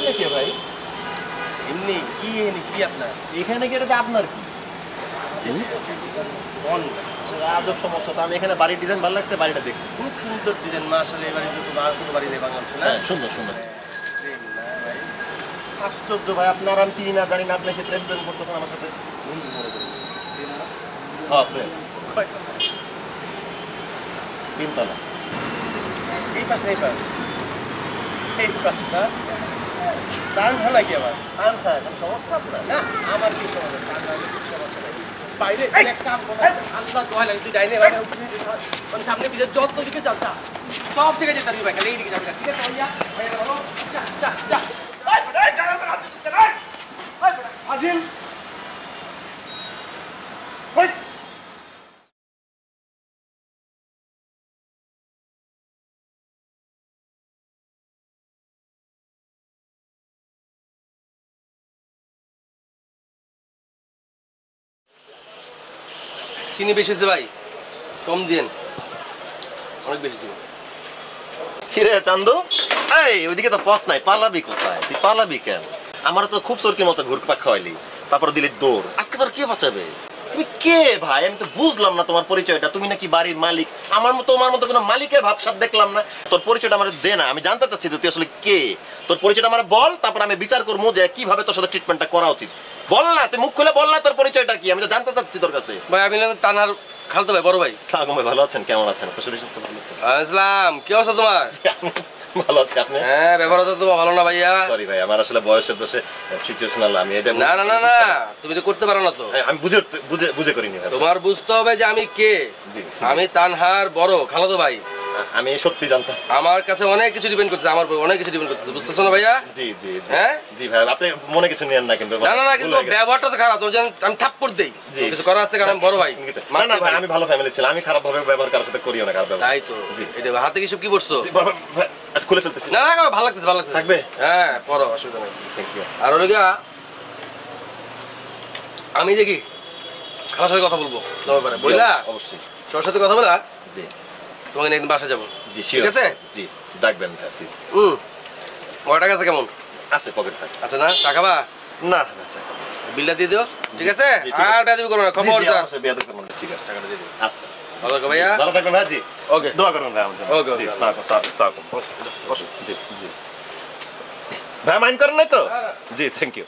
এটা কে ভাই? এমনি কি আপনার এখানে কি এটা আপনার কি? আজব সমস্যা তো। আমি এখানে বাড়ির ডিজাইন ভালো লাগছে, বাড়িটা দেখতে খুব সুন্দর ডিজাইন মাশাআল্লাহ। এই বাড়িতে তো আর কোনো বাড়ি নেই বাংলাদেশে না? সুন্দর সুন্দর। আশ্চর্য ভাই, আপনার আমি চিনি না জানি না, আপনি সে প্রেম প্রেম করতেছেন আমার সাথে। হ্যাঁ প্রেম। তিনতলা। এই পাশ না এই পাশ? এই পাশটা টান হয় নাকি আবার? টান খায় সমস্যা আপনার? না আমার কি সমস্যা, টান হলে কিছু সমস্যা নেই। বাইরে এক কাম করে আল্লাহ দোহাই লাগে, তুই ডাইনে বাইরে মানে সামনে পিছনে যত দিকে যাচ্ছা সব জায়গায় যেতে পারবি ভাই, খালি এইদিকে যাবি না, ঠিক আছে ভাইয়া? ভাইয়া বলো যা যা যা। আজিল চিনি বেশি হচ্ছে ভাই, কম দিন, অনেক বেশি ছিল। কিরে চান্দু, এই ওইদিকে তো পথ নাই, পালাবি কোথায়? তুই পালাবি কেন? আমার তো খুব সরকির মতো ঘুরপাক খাওয়াইলি, তারপর দিলি দৌড়। আজকে তোর কে বাঁচাবে? তুমি কে ভাই? আমি তো বুঝলাম না তোমার পরিচয়টা। তুমি নাকি বাড়ির মালিক? আমার মতো তোমার মতো কোনো মালিকের ভাবসাব দেখলাম না। তোর পরিচয়টা আমার দে না, আমি জানতে চাচ্ছি তুই আসলে কে। তোর পরিচয়টা আমার বল, তারপর আমি বিচার করবো যে কিভাবে তোর সাথে ট্রিটমেন্টটা করা উচিত। বল না, তুই মুখ খুলে বল না তোর পরিচয়টা কি, আমি তো জানতে চাচ্ছি তোর কাছে। ভাই আমি তানহার খালতো ভাই, বড় ভাই। সালাম ভাই, ভালো আছেন? কেমন আছেন? আপনার শরীর স্বাস্থ্য ভালো? আসসালাম, কি অবস্থা তোমার? ভালো আছে আপনি? হ্যাঁ, ব্যবহার তো ভালো না ভাইয়া। সরি ভাই, আমার আসলে বয়সের দোষে সিচুয়েশনাল। আমি এটা না না না না, তুমি তো করতে পারো না তো। আমি বুঝে বুঝে বুঝে করিনি। তোমার বুঝতে হবে যে আমি কে। জি, আমি তানহার বড় খালাতো ভাই। আমি সত্যি জানতাম। আমার কাছে অনেক কিছু ডিপেন্ড করতেছে, আমার অনেক কিছু ডিপেন্ড করতেছে, বুঝতেছো না ভাইয়া? জি জি হ্যাঁ জি ভাই, আপনি মনে কিছু নিয়েন না কিন্তু। না না না, কিন্তু ব্যবহারটা তো খারাপ, তুমি জানো আমি থাপ্পড় দেই। কিছু করা আছে কারণ আমি বড় ভাই। না না ভাই, আমি ভালো ফ্যামিলি ছিলাম, আমি খারাপ ভাবে ব্যবহার কারোর সাথে করিও না, খারাপ ব্যবহার। তাই তো। জি, এটা হাতে কিছু কি বসছো? জি বাবা, আচ্ছা খুলে ফেলতেছি। না না, ভালো লাগতেছে, ভালো লাগতেছে। থাকবে? হ্যাঁ, পড়ো, অসুবিধা নেই। Thank you. আর হলো গিয়া আমি দেখি খালার সাথে কথা বলবো তোমার ব্যাপারে, বুঝলা? অবশ্যই। সবার সাথে কথা বলা, জি তোমাকে নিয়ে একদিন বাসা যাবো। জি ঠিক আছে? জি, ডাকবেন ভাই প্লিজ। ওর টাকা আছে কেমন? আছে পকেট থাকে। আছে না? টাকা বা না আচ্ছা, বিলটা দিয়ে দিও, ঠিক আছে? জি, ঠিক আছে। আর বেয়াদবি করো না, খবরদার। বেয়াদবি করবেন না, ঠিক আছে। টাকাটা দিয়ে দিও। আচ্ছা, ভালো থাকো ভাইয়া। ভালো থাকবেন ভাই। জি ওকে, দোয়া করুন ভাই আমার জন্য। ওকে, জি, ওকে। আসসালামু আলাইকুম। বসো। জি জি ভাই, মাইন্ড করেন নাই তো? জি থ্যাংক ইউ।